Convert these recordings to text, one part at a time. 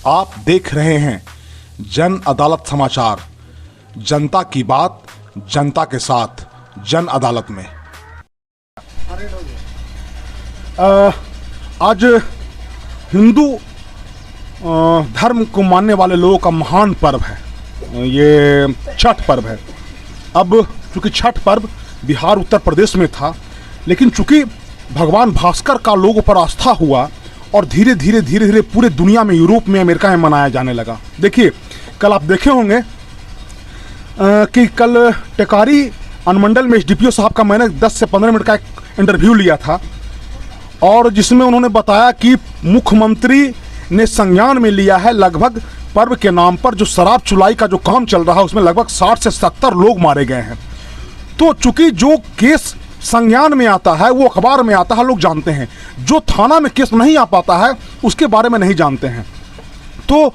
आप देख रहे हैं जन अदालत समाचार। जनता की बात जनता के साथ जन अदालत में। आज हिंदू धर्म को मानने वाले लोगों का महान पर्व है, ये छठ पर्व है। अब चूंकि छठ पर्व बिहार उत्तर प्रदेश में था, लेकिन चूंकि भगवान भास्कर का लोगों पर आस्था हुआ और धीरे धीरे पूरे दुनिया में, यूरोप में, अमेरिका में मनाया जाने लगा। देखिए, कल आप देखे होंगे कि कल टेकारी अनुमंडल में एसडीपीओ साहब का मैंने 10 से 15 मिनट का एक इंटरव्यू लिया था, और जिसमें उन्होंने बताया कि मुख्यमंत्री ने संज्ञान में लिया है लगभग पर्व के नाम पर जो शराब चुलाई का जो काम चल रहा है उसमें लगभग 60 से 70 लोग मारे गए हैं। तो चूंकि जो केस संज्ञान में आता है वो अखबार में आता है, लोग जानते हैं। जो थाना में केस नहीं आ पाता है उसके बारे में नहीं जानते हैं। तो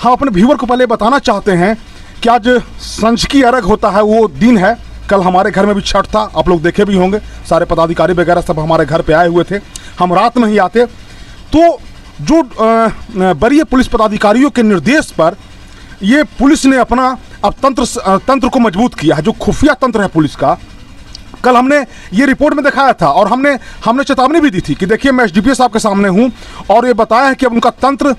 हम अपने व्यूअर को पहले बताना चाहते हैं कि आज संझ की अर्घ होता है, वो दिन है। कल हमारे घर में भी छठ था, आप लोग देखे भी होंगे, सारे पदाधिकारी वगैरह सब हमारे घर पे आए हुए थे। हम रात में ही आते। तो जो वरीय पुलिस पदाधिकारियों के निर्देश पर ये पुलिस ने अपना अब तंत्र को मजबूत किया है, जो खुफिया तंत्र है पुलिस का। कल हमने ये रिपोर्ट में दिखाया था और हमने चेतावनी भी दी थी कि देखिए, मैं एसडीपीओ साहब के सामने हूँ और ये बताया है कि अब उनका तंत्र,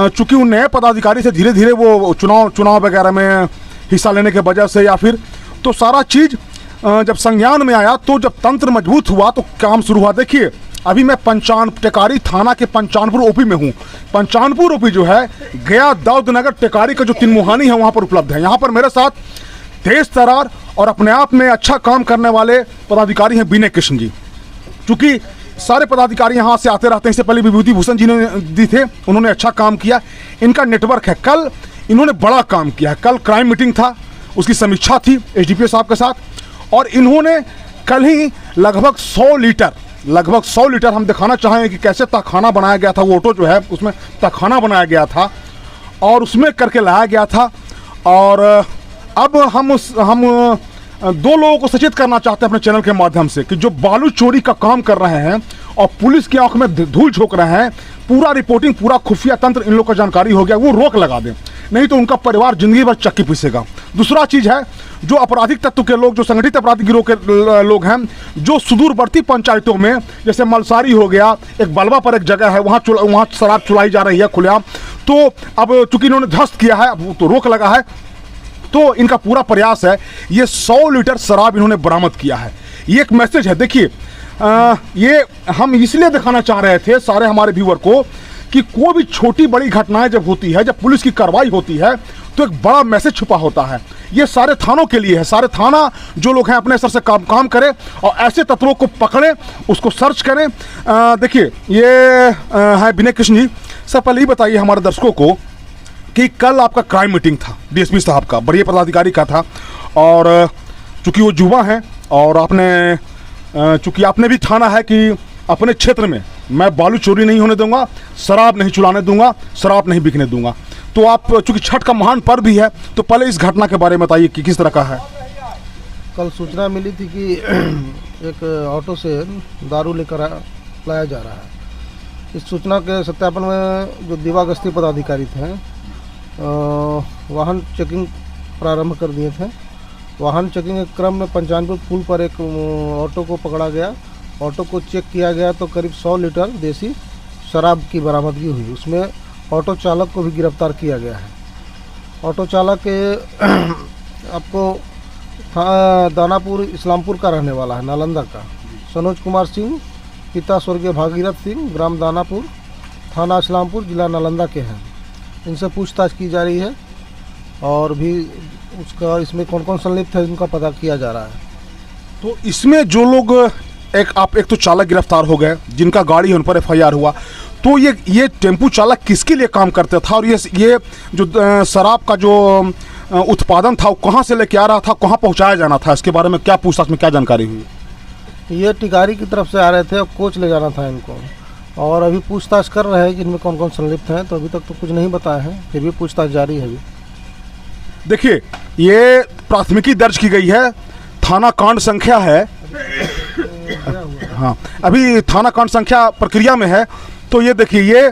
चूंकि उन नए पदाधिकारी से धीरे धीरे वो चुनाव वगैरह में हिस्सा लेने के वजह से या फिर तो सारा चीज़ जब संज्ञान में आया, तो जब तंत्र मजबूत हुआ तो काम शुरू हुआ। देखिए, अभी मैं टेकारी थाना के पंचानपुर ओपी में हूँ। पंचानपुर ओपी जो है गया दाऊदनगर टेकारी का जो तिनमुहानी है वहाँ पर उपलब्ध है। यहाँ पर मेरे साथ तेज तरार और अपने आप में अच्छा काम करने वाले पदाधिकारी हैं विनय कृष्ण जी। चूँकि सारे पदाधिकारी यहाँ से आते रहते हैं, इससे पहले विभूति भूषण जी ने दी थे, उन्होंने अच्छा काम किया। इनका नेटवर्क है। कल इन्होंने बड़ा काम किया है। कल क्राइम मीटिंग था, उसकी समीक्षा थी एसडीपीओ साहब के साथ, और इन्होंने कल ही लगभग 100 लीटर हम दिखाना चाहेंगे कि कैसे तहखाना बनाया गया था। वो ऑटो जो है उसमें तहखाना बनाया गया था और उसमें करके लाया गया था। और अब हम 2 लोगों को सचेत करना चाहते हैं अपने चैनल के माध्यम से कि जो बालू चोरी का काम कर रहे हैं और पुलिस की आंख में धूल झोंक रहे हैं, पूरा रिपोर्टिंग, पूरा खुफिया तंत्र इन लोग को जानकारी हो गया, वो रोक लगा दें, नहीं तो उनका परिवार जिंदगी भर चक्की पीसेगा। दूसरा चीज़ है, जो आपराधिक तत्व के लोग, जो संगठित अपराधी गिरोह के लोग हैं, जो सुदूरवर्ती पंचायतों में, जैसे मलसारी हो गया, एक बलवा पर एक जगह है, वहाँ शराब चुलाई जा रही है खुलेआम। तो अब चूंकि इन्होंने ध्वस्त किया है, अब तो रोक लगा है, तो इनका पूरा प्रयास है, ये 100 लीटर शराब इन्होंने बरामद किया है। ये एक मैसेज है। देखिए, ये हम इसलिए दिखाना चाह रहे थे सारे हमारे व्यूअर को कि कोई भी छोटी बड़ी घटनाएं जब होती है, जब पुलिस की कार्रवाई होती है, तो एक बड़ा मैसेज छुपा होता है। ये सारे थानों के लिए है। सारे थाना जो लोग हैं अपने स्तर से काम करें और ऐसे तत्वों को पकड़ें, उसको सर्च करें। देखिए, ये है विनय कृष्ण जी। सर, पहले ही बताइए हमारे दर्शकों को कि कल आपका क्राइम मीटिंग था, डीएसपी साहब का, बड़े पदाधिकारी का था, और चूंकि वो युवा हैं और चूंकि आपने भी ठाना है कि अपने क्षेत्र में मैं बालू चोरी नहीं होने दूंगा, शराब नहीं चुलाने दूंगा, शराब नहीं बिकने दूंगा। तो आप, चूंकि छठ का महान पर्व भी है, तो पहले इस घटना के बारे में बताइए कि किस तरह का है। कल सूचना मिली थी कि एक ऑटो से दारू लेकर लाया जा रहा है। इस सूचना के सत्यापन में जो दीवा गश्ती पदाधिकारी थे, वाहन चेकिंग प्रारंभ कर दिए थे। वाहन चेकिंग के क्रम में पंचानपुर पुल पर एक ऑटो को पकड़ा गया। ऑटो को चेक किया गया तो करीब 100 लीटर देसी शराब की बरामदगी हुई। उसमें ऑटो चालक को भी गिरफ्तार किया गया है। ऑटो चालक के आपको दानापुर इस्लामपुर का रहने वाला है, नालंदा का, सनोज कुमार सिंह, पिता स्वर्गीय भागीरथ सिंह, ग्राम दानापुर, थाना इस्लामपुर, जिला नालंदा के हैं। इनसे पूछताछ की जा रही है और भी इसमें कौन कौन संलिप्त है उनका पता किया जा रहा है। तो इसमें जो लोग, एक तो चालक गिरफ्तार हो गए जिनका गाड़ी है, उन पर एफआईआर हुआ। तो ये टेम्पू चालक किसके लिए काम करता था, और ये जो शराब का जो उत्पादन था वो कहाँ से लेके आ रहा था, कहाँ पहुँचाया जाना था, इसके बारे में क्या पूछताछ में क्या जानकारी हुई? ये टिकारी की तरफ से आ रहे थे और कोच ले जाना था इनको, और अभी पूछताछ कर रहे हैं कि इनमें कौन कौन संलिप्त हैं। तो अभी तक तो कुछ नहीं बताया है, फिर भी पूछताछ जारी है अभी। देखिए, ये प्राथमिकी दर्ज की गई है, थाना कांड संख्या है, हाँ, अभी थाना कांड संख्या प्रक्रिया में है। तो ये देखिए, ये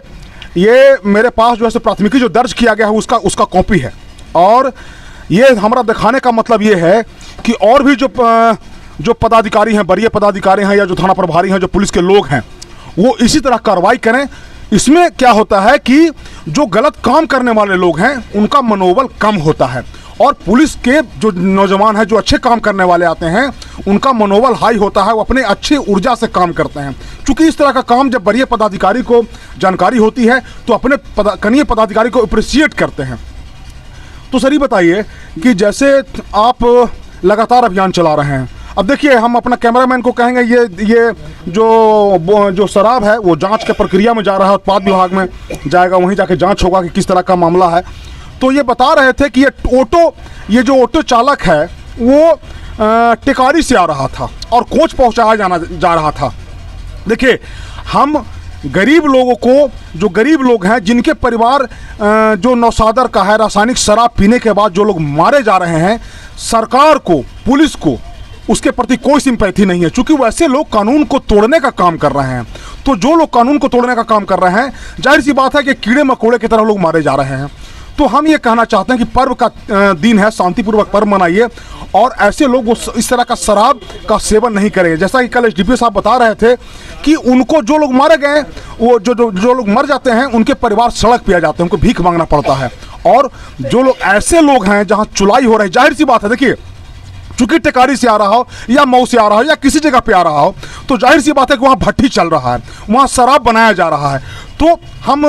ये मेरे पास जो है प्राथमिकी जो दर्ज किया गया है उसका कॉपी है। और ये हमारा दिखाने का मतलब ये है कि और भी जो पदाधिकारी हैं, वरीय पदाधिकारी हैं या जो थाना प्रभारी हैं, जो पुलिस के लोग हैं, वो इसी तरह कार्रवाई करें। इसमें क्या होता है कि जो गलत काम करने वाले लोग हैं उनका मनोबल कम होता है, और पुलिस के जो नौजवान हैं, जो अच्छे काम करने वाले आते हैं, उनका मनोबल हाई होता है, वो अपने अच्छी ऊर्जा से काम करते हैं। क्योंकि इस तरह का काम जब वरीय पदाधिकारी को जानकारी होती है तो अपने कनीय पदाधिकारी को अप्रिशिएट करते हैं। तो सर ये बताइए कि जैसे आप लगातार अभियान चला रहे हैं, अब देखिए हम अपना कैमरामैन को कहेंगे ये जो शराब है वो जांच के प्रक्रिया में जा रहा है, उत्पाद विभाग में जाएगा, वहीं जाके जांच होगा कि किस तरह का मामला है। तो ये बता रहे थे कि ये जो ऑटो चालक है वो टिकारी से आ रहा था और कोच पहुंचाया जा रहा था। देखिए, हम गरीब लोगों को, जो गरीब लोग हैं जिनके परिवार जो नौसादर का है, रासायनिक शराब पीने के बाद जो लोग मारे जा रहे हैं, सरकार को, पुलिस को उसके प्रति कोई सिंपैथी नहीं है, क्योंकि वैसे लोग कानून को तोड़ने का काम कर रहे हैं। तो जो लोग कानून को तोड़ने का काम कर रहे हैं, जाहिर सी बात है कि कीड़े मकोड़े की तरह लोग मारे जा रहे हैं। तो हम ये कहना चाहते हैं कि पर्व का दिन है, शांतिपूर्वक पर्व मनाइए, और ऐसे लोग इस तरह का शराब का सेवन नहीं करेंगे। जैसा कि कल एसडीपीओ साहब बता रहे थे कि उनको जो लोग मारे गए, वो जो लोग मर जाते हैं, उनके परिवार सड़क पे आ जाते हैं, उनको भीख मांगना पड़ता है। और जो लोग ऐसे लोग हैं जहां चुलाई हो रही, जाहिर सी बात है, देखिए चूंकि टिकारी से आ रहा हो या मऊ से आ रहा हो या किसी जगह पे आ रहा हो, तो जाहिर सी बात है कि वहाँ भट्टी चल रहा है, वहाँ शराब बनाया जा रहा है। तो हम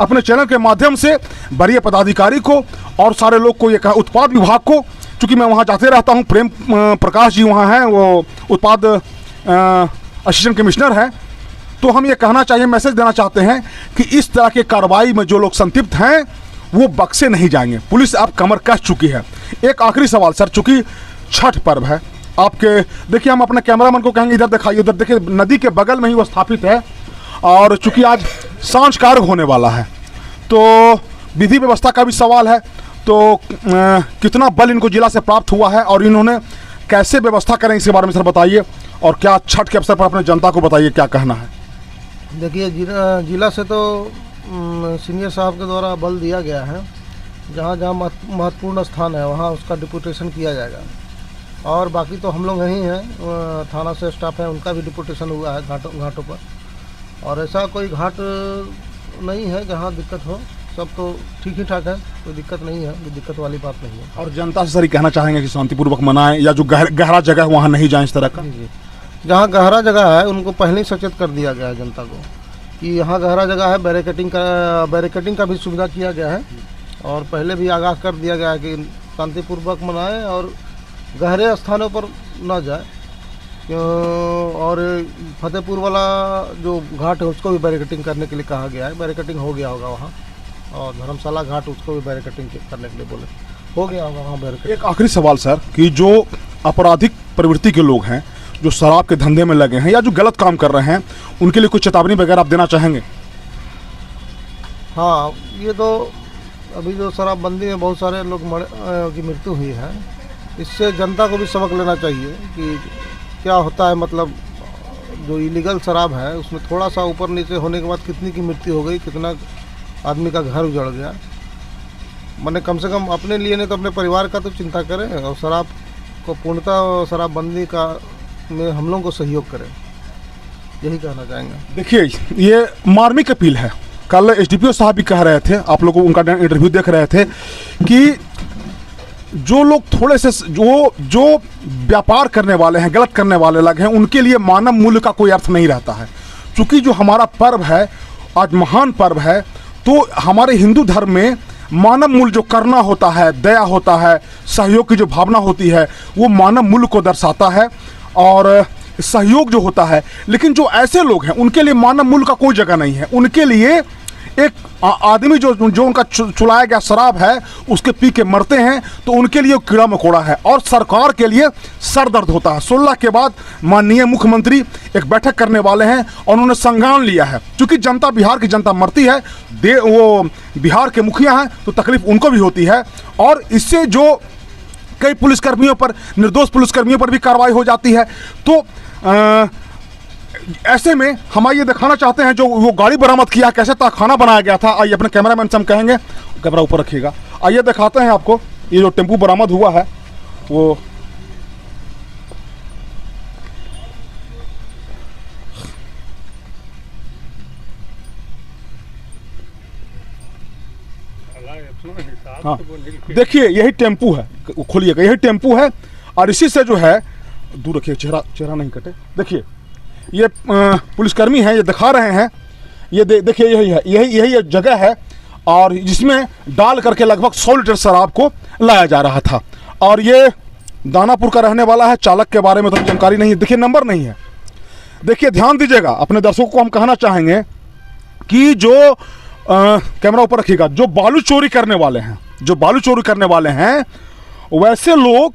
अपने चैनल के माध्यम से वरीय पदाधिकारी को और सारे लोग को ये कहा, उत्पाद विभाग को, चूँकि मैं वहाँ जाते रहता हूँ, प्रेम प्रकाश जी वहाँ हैं, वो उत्पाद असिस्टेंट कमिश्नर हैं, तो हम ये कहना चाहिए, मैसेज देना चाहते हैं कि इस तरह के कार्रवाई में जो लोग संलिप्त हैं वो बख्शे नहीं जाएंगे। पुलिस अब कमर कस चुकी है। एक आखिरी सवाल सर, चूँकि छठ पर्व है आपके, देखिए हम अपने कैमरामैन को कहेंगे इधर दिखाइए, उधर देखिए नदी के बगल में ही वो स्थापित है, और चूंकि आज सांझ कार्य होने वाला है तो विधि व्यवस्था का भी सवाल है। तो कितना बल इनको जिला से प्राप्त हुआ है और इन्होंने कैसे व्यवस्था करें, इसके बारे में सर बताइए, और क्या छठ के अवसर पर अपने जनता को बताइए क्या कहना है। देखिए, जिला से तो सीनियर साहब के द्वारा बल दिया गया है, जहाँ जहाँ महत्वपूर्ण स्थान है वहाँ उसका डिपुटेशन किया जाएगा, और बाकी तो हम लोग यहीं हैं, थाना से स्टाफ है, उनका भी डिपुटेशन हुआ है घाटों पर, और ऐसा कोई घाट नहीं है जहाँ दिक्कत हो, सब तो ठीक ही ठाक है, कोई दिक्कत नहीं है, कोई दिक्कत वाली बात नहीं है। और जनता से सर कहना चाहेंगे कि शांतिपूर्वक मनाएं, या जो गहरा जगह है वहाँ नहीं जाएं इस तरह का। जी, जहाँ गहरा जगह है उनको पहले ही सचेत कर दिया गया है जनता को कि यहाँ गहरा जगह है, बैरिकेटिंग का भी सुविधा किया गया है, और पहले भी आगाह कर दिया गया है कि शांतिपूर्वक मनाएं और गहरे स्थानों पर न जाए। और फतेहपुर वाला जो घाट है उसको भी बैरिकेटिंग करने के लिए कहा गया है, बैरिकेटिंग हो गया होगा वहाँ, और धर्मशाला घाट उसको भी बैरिकेटिंग करने के लिए बोले, हो गया होगा वहाँ बैरिकेटिंग। एक आखिरी सवाल सर, कि जो आपराधिक प्रवृत्ति के लोग हैं, जो शराब के धंधे में लगे हैं या जो गलत काम कर रहे हैं, उनके लिए कुछ चेतावनी वगैरह आप देना चाहेंगे? हाँ, ये तो अभी जो शराबबंदी में बहुत सारे लोग की मृत्यु हुई है, इससे जनता को भी सबक लेना चाहिए कि क्या होता है, मतलब जो इलीगल शराब है उसमें थोड़ा सा ऊपर नीचे होने के बाद कितनी की मृत्यु हो गई, कितना आदमी का घर उजड़ गया। मैंने कम से कम अपने लिए नहीं तो अपने परिवार का तो चिंता करें, और शराब को पूर्णतः शराबबंदी का में हम लोगों को सहयोग करें, यही कहना चाहेंगे। देखिए, ये मार्मिक अपील है। कल एसडीपीओ साहब भी कह रहे थे, आप लोग उनका इंटरव्यू देख रहे थे, कि जो लोग थोड़े से जो व्यापार करने वाले हैं, गलत करने वाले लोग हैं, उनके लिए मानव मूल्य का कोई अर्थ नहीं रहता है। क्योंकि जो हमारा पर्व है, आज महान पर्व है, तो हमारे हिंदू धर्म में मानव मूल्य जो करना होता है, दया होता है, सहयोग की जो भावना होती है, वो मानव मूल्य को दर्शाता है और सहयोग जो होता है। लेकिन जो ऐसे लोग हैं उनके लिए मानव मूल्य का कोई जगह नहीं है। उनके लिए एक आदमी जो उनका चुलाया गया शराब है उसके पी के मरते हैं, तो उनके लिए कीड़ा मकोड़ा है, और सरकार के लिए सर दर्द होता है। 16 के बाद माननीय मुख्यमंत्री एक बैठक करने वाले हैं और उन्होंने संज्ञान लिया है, क्योंकि जनता, बिहार की जनता मरती है, वो बिहार के मुखिया हैं तो तकलीफ उनको भी होती है, और इससे जो कई पुलिसकर्मियों पर, निर्दोष पुलिसकर्मियों पर भी कार्रवाई हो जाती है। तो ऐसे में हम ये दिखाना चाहते हैं जो वो गाड़ी बरामद किया, कैसे खाना बनाया गया था। आइए अपने कैमरामैन से हम कहेंगे कैमरा ऊपर रखिएगा। आइए दिखाते हैं आपको ये जो टेम्पू बरामद हुआ है वो। हाँ देखिए यही टेम्पू है, खोलिएगा, यही टेम्पू है। और इसी से जो है, दूर रखिए, चेहरा नहीं कटे। देखिए ये पुलिसकर्मी हैं, ये दिखा रहे हैं। ये देखिए यही है, यही जगह है और जिसमें डाल करके लगभग 100 लीटर शराब को लाया जा रहा था। और ये दानापुर का रहने वाला है। चालक के बारे में तो जानकारी नहीं है, देखिए नंबर नहीं है। देखिए ध्यान दीजिएगा, अपने दर्शकों को हम कहना चाहेंगे कि जो कैमरा ऊपर रखिएगा, जो बालू चोरी करने वाले हैं, वैसे लोग